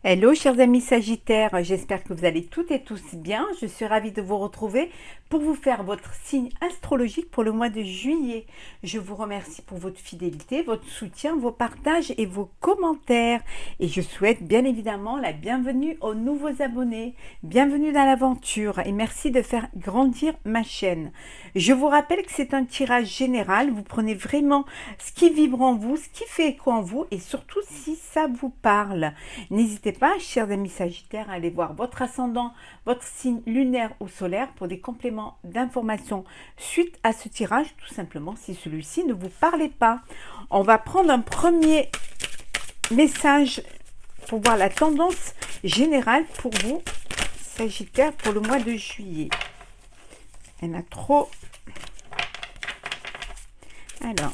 Hello chers amis Sagittaires, j'espère que vous allez toutes et tous bien. Je suis ravie de vous retrouver pour vous faire votre signe astrologique pour le mois de juillet. Je vous remercie pour votre fidélité, votre soutien, vos partages et vos commentaires. Et je souhaite bien évidemment la bienvenue aux nouveaux abonnés. Bienvenue dans l'aventure et merci de faire grandir ma chaîne. Je vous rappelle que c'est un tirage général. Vous prenez vraiment ce qui vibre en vous, ce qui fait écho en vous et surtout si ça vous parle. N'hésitez pas, chers amis Sagittaires, à aller voir votre ascendant, votre signe lunaire ou solaire pour des compléments d'informations suite à ce tirage, tout simplement si celui-ci ne vous parlait pas. On va prendre un premier message pour voir la tendance générale pour vous, Sagittaires, pour le mois de juillet. Il y en a trop. Alors.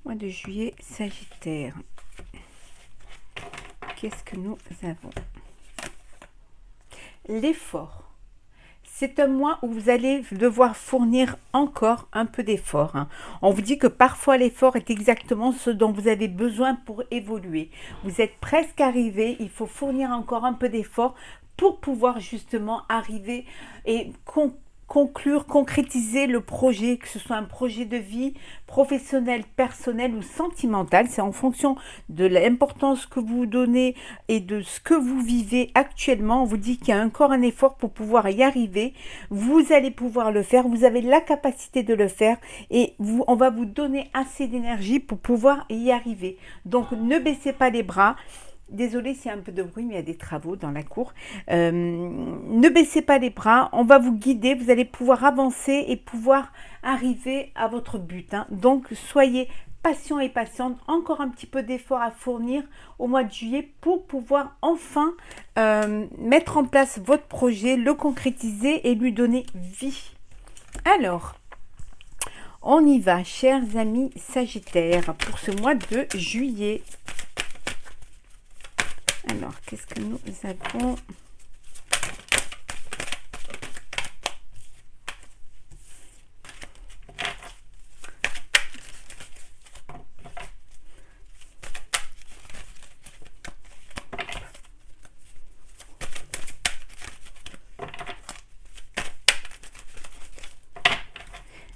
Mois de juillet, Sagittaire. Qu'est-ce que nous avons? L'effort. C'est un mois où vous allez devoir fournir encore un peu d'effort. On vous dit que parfois l'effort est exactement ce dont vous avez besoin pour évoluer. Vous êtes presque arrivé, il faut fournir encore un peu d'effort pour pouvoir justement arriver et conclure, concrétiser le projet, que ce soit un projet de vie professionnel, personnel ou sentimental. C'est en fonction de l'importance que vous donnez et de ce que vous vivez actuellement. On vous dit qu'il y a encore un effort pour pouvoir y arriver. Vous allez pouvoir le faire. Vous avez la capacité de le faire et on va vous donner assez d'énergie pour pouvoir y arriver. Donc, ne baissez pas les bras. Désolée s'il y a un peu de bruit, mais il y a des travaux dans la cour. Ne baissez pas les bras, on va vous guider, vous allez pouvoir avancer et pouvoir arriver à votre but. Donc, soyez patients et patientes, encore un petit peu d'effort à fournir au mois de juillet pour pouvoir enfin mettre en place votre projet, le concrétiser et lui donner vie. Alors, on y va, chers amis Sagittaires, pour ce mois de juillet. Alors, qu'est-ce que nous avons?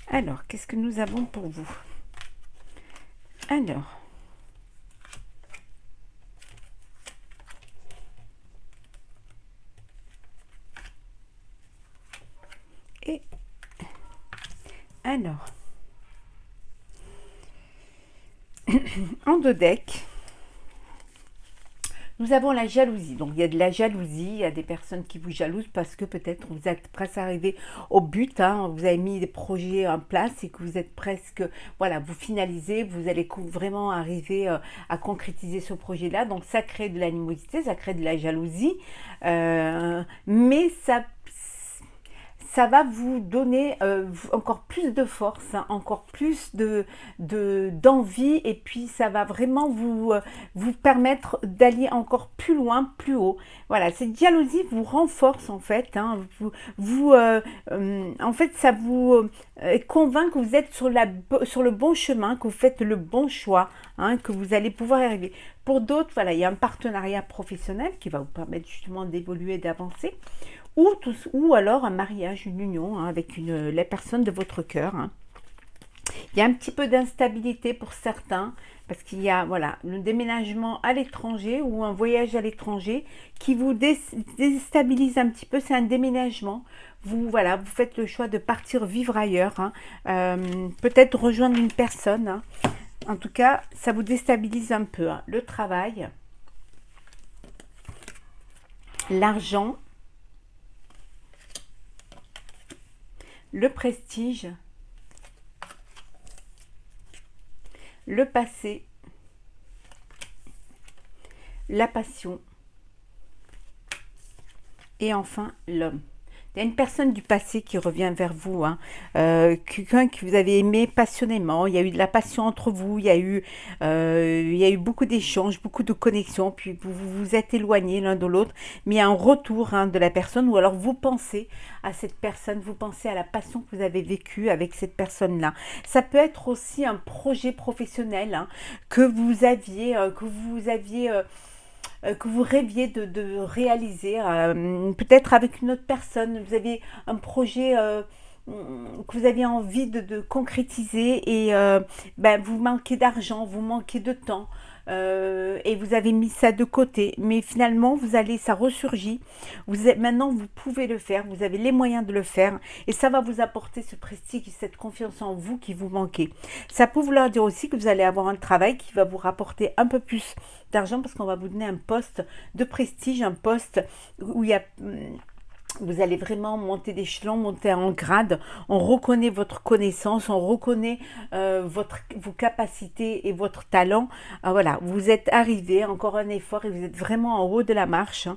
Alors, qu'est-ce que nous avons pour vous? Alors, et alors, en deux decks, nous avons la jalousie. Donc, il y a de la jalousie, il y a des personnes qui vous jalousent parce que peut-être vous êtes presque arrivé au but, vous avez mis des projets en place et que vous êtes presque, voilà, vous finalisez, vous allez vraiment arriver à concrétiser ce projet-là. Donc, ça crée de l'animosité, ça crée de la jalousie, mais ça va vous donner encore plus de force, encore plus d'envie et puis ça va vraiment vous permettre d'aller encore plus loin, plus haut. Voilà, cette jalousie vous renforce en fait, en fait ça vous convainc que vous êtes sur le bon chemin, que vous faites le bon choix, que vous allez pouvoir y arriver. Pour d'autres, voilà, il y a un partenariat professionnel qui va vous permettre justement d'évoluer, d'avancer. Ou alors un mariage, une union avec la personne de votre cœur. Il y a un petit peu d'instabilité pour certains, parce qu'il y a voilà, le déménagement à l'étranger ou un voyage à l'étranger qui vous déstabilise un petit peu. C'est un déménagement. Vous faites le choix de partir vivre ailleurs, peut-être rejoindre une personne. En tout cas, ça vous déstabilise un peu. Le travail, l'argent, le prestige, le passé, la passion et enfin l'homme. Il y a une personne du passé qui revient vers vous, hein. Quelqu'un que vous avez aimé passionnément. Il y a eu de la passion entre vous. Il y a eu beaucoup d'échanges, beaucoup de connexions. Puis vous vous êtes éloignés l'un de l'autre. Mais il y a un retour, hein, de la personne. Ou alors vous pensez à cette personne. Vous pensez à la passion que vous avez vécue avec cette personne-là. Ça peut être aussi un projet professionnel, hein, que vous rêviez de réaliser, peut-être avec une autre personne. Vous avez un projet que vous aviez envie de concrétiser et vous manquez d'argent, vous manquez de temps. Et vous avez mis ça de côté, mais finalement ça ressurgit. Maintenant vous pouvez le faire, vous avez les moyens de le faire, et ça va vous apporter ce prestige, cette confiance en vous qui vous manquait. Ça peut vouloir dire aussi que vous allez avoir un travail qui va vous rapporter un peu plus d'argent, parce qu'on va vous donner un poste de prestige, un poste où vous allez vraiment monter d'échelon, monter en grade. On reconnaît votre connaissance, on reconnaît vos capacités et votre talent. Voilà, vous êtes arrivé, encore un effort, et vous êtes vraiment en haut de la marche, hein.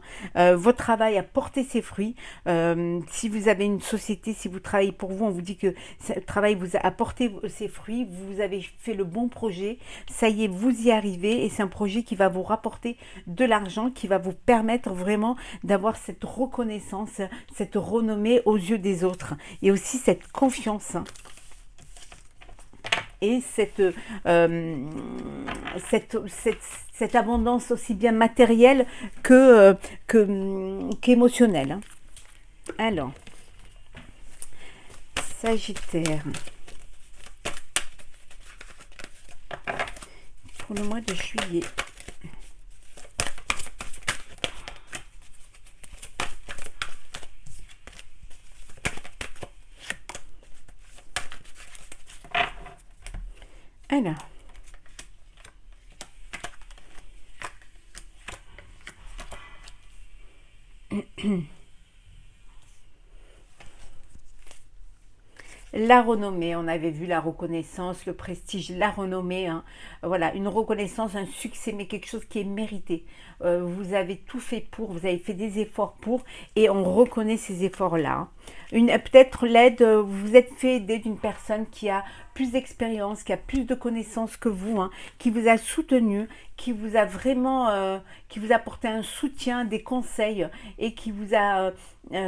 Votre travail a porté ses fruits. Si vous avez une société, si vous travaillez pour vous, on vous dit que le travail vous a apporté ses fruits, vous avez fait le bon projet, ça y est, vous y arrivez, et c'est un projet qui va vous rapporter de l'argent, qui va vous permettre vraiment d'avoir cette reconnaissance, cette renommée aux yeux des autres, et aussi cette confiance, hein, et cette abondance aussi bien matérielle qu'émotionnelle, hein. Alors, Sagittaire, pour le mois de juillet. Alors, la renommée, on avait vu la reconnaissance, le prestige, la renommée, hein. Voilà, une reconnaissance, un succès, mais quelque chose qui est mérité. Vous avez tout fait pour, vous avez fait des efforts pour, et on reconnaît ces efforts-là, hein. Peut-être l'aide, vous vous êtes fait aider d'une personne qui a plus d'expérience, qui a plus de connaissances que vous, hein, qui vous a soutenu, qui vous a vraiment, qui vous a apporté un soutien, des conseils, et qui vous a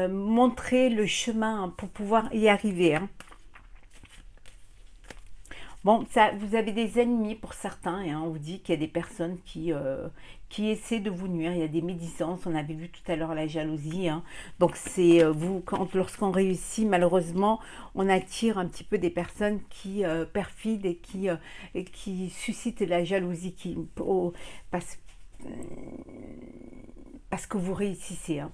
montré le chemin, hein, pour pouvoir y arriver, hein. Bon, ça, vous avez des ennemis pour certains, hein. On vous dit qu'il y a des personnes qui essaient de vous nuire. Il y a des médisances. On avait vu tout à l'heure la jalousie, hein. Donc, c'est lorsqu'on réussit, malheureusement, on attire un petit peu des personnes qui perfident et qui suscitent la jalousie parce, parce que vous réussissez, hein.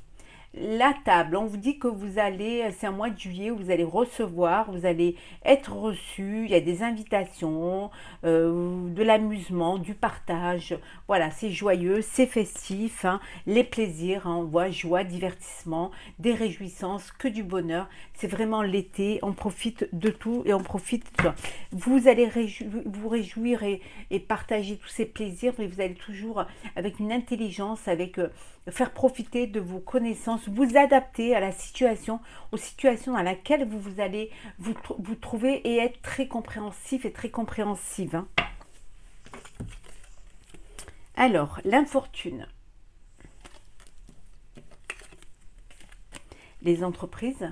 La table, on vous dit que c'est un mois de juillet où vous allez recevoir, vous allez être reçu, il y a des invitations, de l'amusement, du partage. Voilà, c'est joyeux, c'est festif, hein. Les plaisirs, hein, on voit joie, divertissement, des réjouissances, que du bonheur. C'est vraiment l'été, on profite de tout et on profite de tout. Vous allez vous réjouir et partager tous ces plaisirs, mais vous allez toujours avec une intelligence, avec faire profiter de vos connaissances, vous adapter à la situation, aux situations dans lesquelles vous allez vous trouver, et être très compréhensif et très compréhensive, hein. Alors, l'infortune. Les entreprises.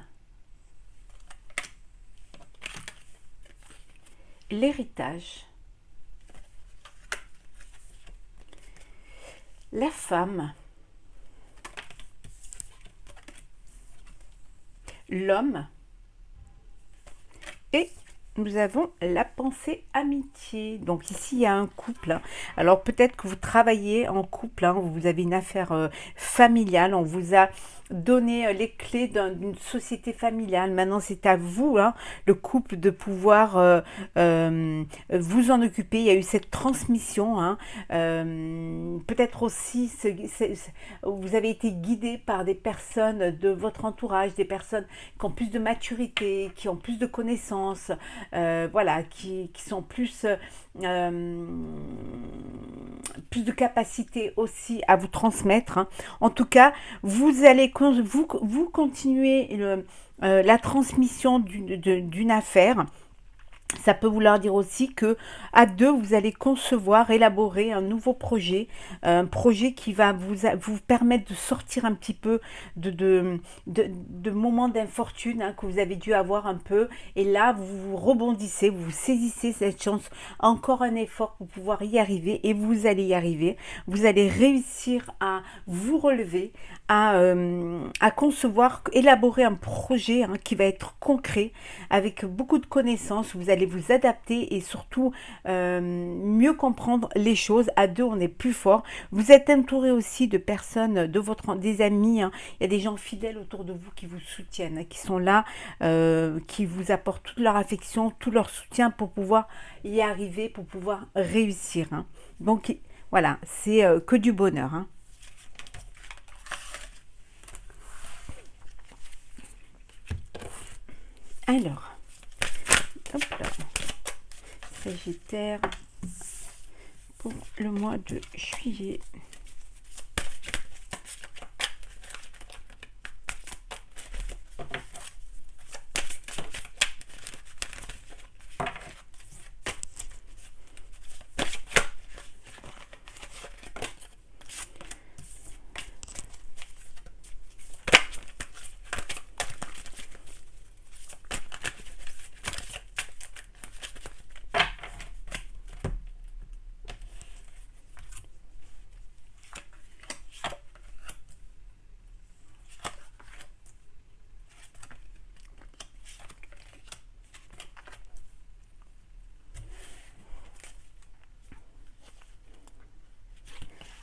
L'héritage. La femme. L'homme, et nous avons la pensée amitié. Donc ici, il y a un couple, hein. Alors peut-être que vous travaillez en couple, hein, vous avez une affaire familiale, on vous a donné les clés d'une société familiale. Maintenant, c'est à vous, hein, le couple, de pouvoir vous en occuper. Il y a eu cette transmission, hein. Peut-être aussi, vous avez été guidé par des personnes de votre entourage, des personnes qui ont plus de maturité, qui ont plus de connaissances, voilà, qui sont plus plus de capacité aussi à vous transmettre, hein. En tout cas, vous allez vous continuer la transmission d'une affaire. Ça peut vouloir dire aussi que à deux, vous allez concevoir, élaborer un nouveau projet, un projet qui va vous permettre de sortir un petit peu de moments d'infortune, hein, que vous avez dû avoir un peu. Et là, vous rebondissez, vous saisissez cette chance, encore un effort pour pouvoir y arriver et vous allez y arriver. Vous allez réussir à vous relever, à concevoir, élaborer un projet, hein, qui va être concret, avec beaucoup de connaissances. Vous allez vous adapter et surtout mieux comprendre les choses. À deux, on est plus fort. Vous êtes entouré aussi de personnes, des amis, hein. Il y a des gens fidèles autour de vous qui vous soutiennent, hein, qui sont là, qui vous apportent toute leur affection, tout leur soutien pour pouvoir y arriver, pour pouvoir réussir, hein. Donc voilà, c'est que du bonheur, hein. Alors, hop là. Sagittaire pour le mois de juillet.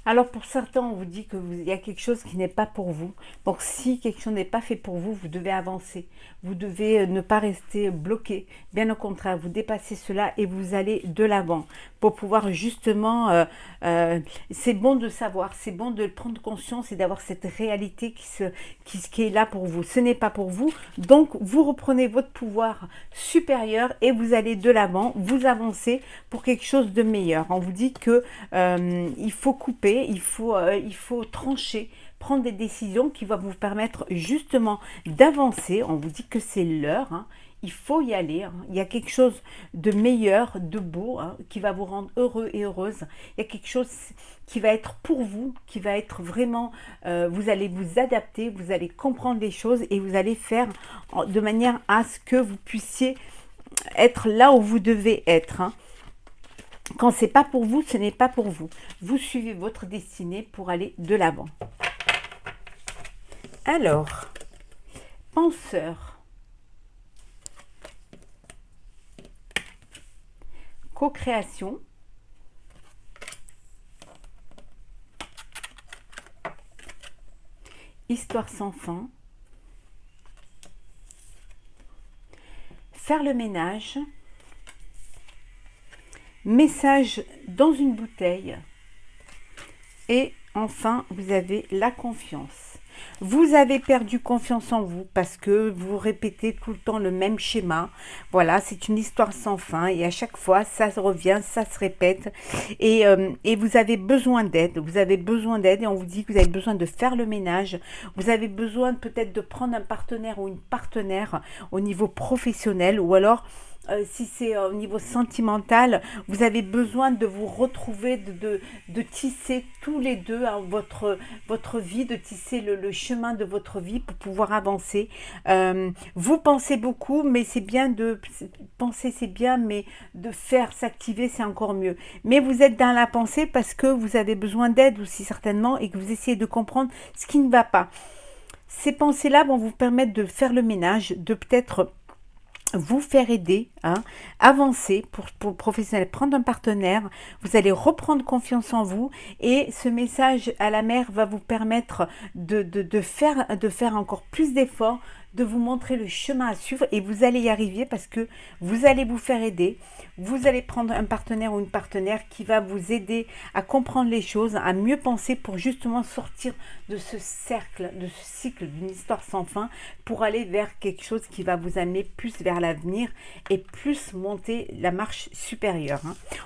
Alors pour certains, on vous dit qu'il y a quelque chose qui n'est pas pour vous. Donc si quelque chose n'est pas fait pour vous, vous devez avancer. Vous devez ne pas rester bloqué. Bien au contraire, vous dépassez cela et vous allez de l'avant pour pouvoir justement... c'est bon de savoir, c'est bon de prendre conscience et d'avoir cette réalité qui est là pour vous. Ce n'est pas pour vous. Donc vous reprenez votre pouvoir supérieur et vous allez de l'avant, vous avancez pour quelque chose de meilleur. On vous dit que il faut couper, il faut trancher, prendre des décisions qui vont vous permettre justement d'avancer. On vous dit que c'est l'heure, hein. Il faut y aller, hein. Il y a quelque chose de meilleur, de beau, hein, qui va vous rendre heureux et heureuse. Il y a quelque chose qui va être pour vous, qui va être vraiment... vous allez vous adapter, vous allez comprendre les choses et vous allez faire de manière à ce que vous puissiez être là où vous devez être, hein. Quand c'est pas pour vous, ce n'est pas pour vous. Vous suivez votre destinée pour aller de l'avant. Alors, penseur, co-création, histoire sans fin, faire le ménage, message dans une bouteille et enfin vous avez la confiance. Vous avez perdu confiance en vous parce que vous répétez tout le temps le même schéma. Voilà, c'est une histoire sans fin et à chaque fois ça revient, ça se répète et vous avez besoin d'aide. Vous avez besoin d'aide et on vous dit que vous avez besoin de faire le ménage. Vous avez besoin peut-être de prendre un partenaire ou une partenaire au niveau professionnel ou alors si c'est au niveau sentimental, vous avez besoin de vous retrouver, de tisser tous les deux, hein, votre vie, de tisser le chemin de votre vie pour pouvoir avancer. Vous pensez beaucoup, mais c'est bien de penser, c'est bien, mais de faire s'activer, c'est encore mieux. Mais vous êtes dans la pensée parce que vous avez besoin d'aide aussi certainement et que vous essayez de comprendre ce qui ne va pas. Ces pensées-là vont vous permettre de faire le ménage, de peut-être vous faire aider, hein, avancer pour professionnel, prendre un partenaire, vous allez reprendre confiance en vous et ce message à la mer va vous permettre de faire encore plus d'efforts, de vous montrer le chemin à suivre et vous allez y arriver parce que vous allez vous faire aider. Vous allez prendre un partenaire ou une partenaire qui va vous aider à comprendre les choses, à mieux penser pour justement sortir de ce cercle, de ce cycle d'une histoire sans fin pour aller vers quelque chose qui va vous amener plus vers l'avenir et plus monter la marche supérieure.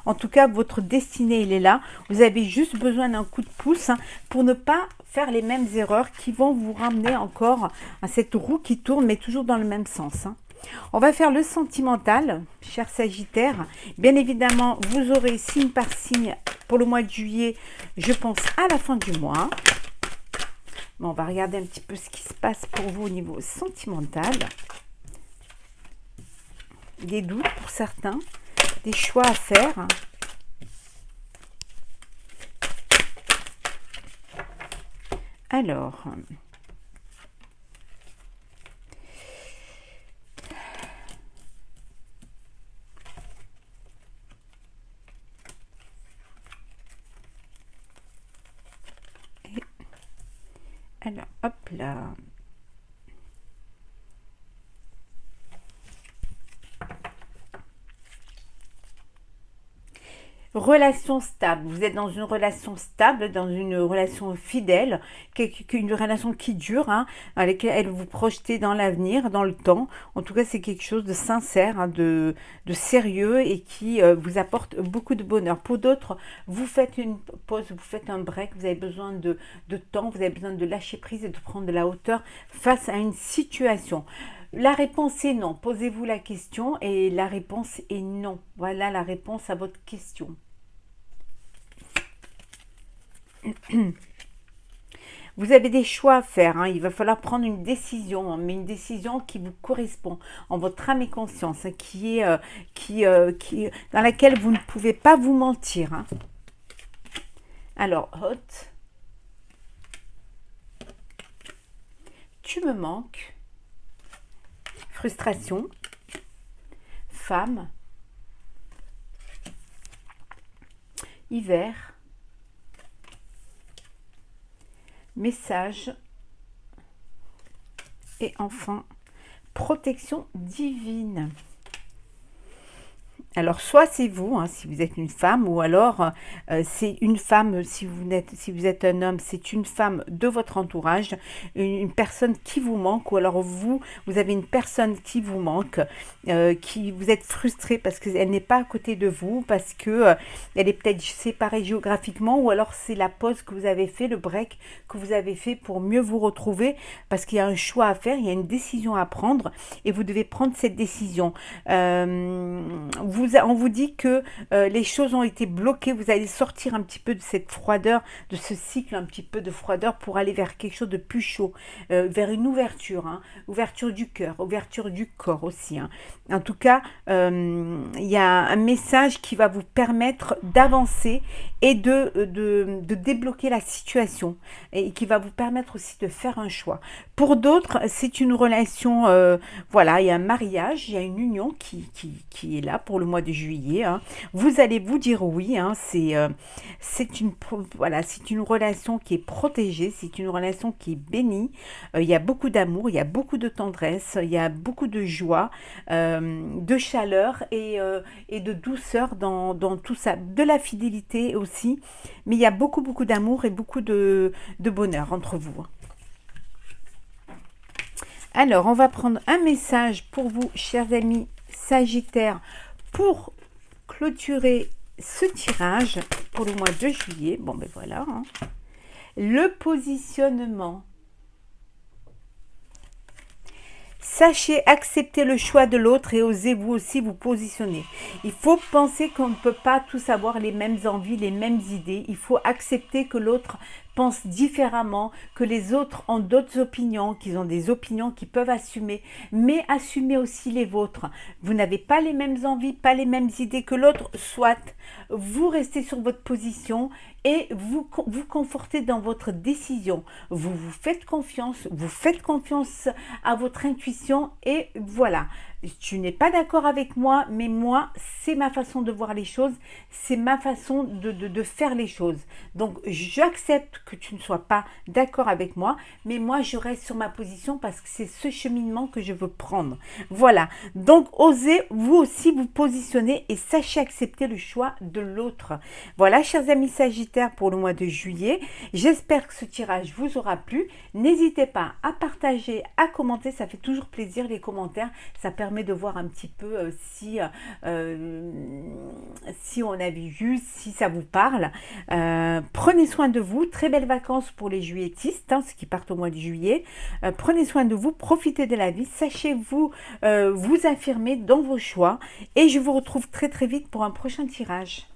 En tout cas, votre destinée, elle est là. Vous avez juste besoin d'un coup de pouce pour ne pas faire les mêmes erreurs qui vont vous ramener encore à cette roue qui tourne, mais toujours dans le même sens. On va faire le sentimental, cher Sagittaire. Bien évidemment, vous aurez signe par signe pour le mois de juillet, je pense à la fin du mois. Bon, on va regarder un petit peu ce qui se passe pour vous au niveau sentimental. Des doutes pour certains, des choix à faire. Alors, hop là. Relation stable, vous êtes dans une relation stable, dans une relation fidèle, une relation qui dure, dans laquelle vous projetez dans l'avenir, dans le temps. En tout cas, c'est quelque chose de sincère, de sérieux et qui vous apporte beaucoup de bonheur. Pour d'autres, vous faites une pause, vous faites un break, vous avez besoin de temps, vous avez besoin de lâcher prise et de prendre de la hauteur face à une situation. La réponse est non. Posez-vous la question et la réponse est non. Voilà la réponse à votre question. Vous avez des choix à faire. Il va falloir prendre une décision, mais une décision qui vous correspond en votre âme et conscience, dans laquelle vous ne pouvez pas vous mentir. Alors, hôte, tu me manques. Frustration, femme, hiver, message et enfin protection divine. Alors, soit c'est vous, si vous êtes une femme, ou alors c'est une femme, si vous êtes un homme, c'est une femme de votre entourage, une personne qui vous manque, ou alors vous avez une personne qui vous manque, qui vous êtes frustré parce qu'elle n'est pas à côté de vous, parce que elle est peut-être séparée géographiquement, ou alors c'est la pause que vous avez fait, le break que vous avez fait pour mieux vous retrouver, parce qu'il y a un choix à faire, il y a une décision à prendre, et vous devez prendre cette décision. On vous dit que les choses ont été bloquées, vous allez sortir un petit peu de cette froideur, de ce cycle un petit peu de froideur pour aller vers quelque chose de plus chaud, vers une ouverture, ouverture du cœur, ouverture du corps aussi. En tout cas, il y a un message qui va vous permettre d'avancer et de débloquer la situation et qui va vous permettre aussi de faire un choix. Pour d'autres, c'est une relation, voilà, il y a un mariage, il y a une union qui est là pour le mois de juillet. Vous allez vous dire oui, c'est une relation qui est protégée, c'est une relation qui est bénie. Il y a beaucoup d'amour, il y a beaucoup de tendresse, il y a beaucoup de joie, de chaleur et de douceur dans tout ça, de la fidélité aussi, mais il y a beaucoup d'amour et beaucoup de bonheur entre vous. Alors, on va prendre un message pour vous, chers amis Sagittaires, pour clôturer ce tirage pour le mois de juillet. Bon, ben voilà. Le positionnement. Sachez accepter le choix de l'autre et osez vous aussi vous positionner. Il faut penser qu'on ne peut pas tous avoir les mêmes envies, les mêmes idées. Il faut accepter que l'autre pense différemment, que les autres ont d'autres opinions, qu'ils ont des opinions qu'ils peuvent assumer, mais assumez aussi les vôtres. Vous n'avez pas les mêmes envies, pas les mêmes idées que l'autre, soit vous restez sur votre position et vous confortez dans votre décision. Vous faites confiance à votre intuition et voilà. tu n'es pas d'accord avec moi, mais moi, c'est ma façon de voir les choses, c'est ma façon de faire les choses. Donc, j'accepte que tu ne sois pas d'accord avec moi, mais moi, je reste sur ma position parce que c'est ce cheminement que je veux prendre. Voilà. Donc, osez vous aussi vous positionner et sachez accepter le choix de l'autre. Voilà, chers amis Sagittaires, pour le mois de juillet. J'espère que ce tirage vous aura plu. N'hésitez pas à partager, à commenter, ça fait toujours plaisir les commentaires, ça permet de voir un petit peu si on a vu, si ça vous parle. Prenez soin de vous, très belles vacances pour les juilletistes, ceux qui partent au mois de juillet. Prenez soin de vous, profitez de la vie, sachez vous vous affirmer dans vos choix et je vous retrouve très très vite pour un prochain tirage.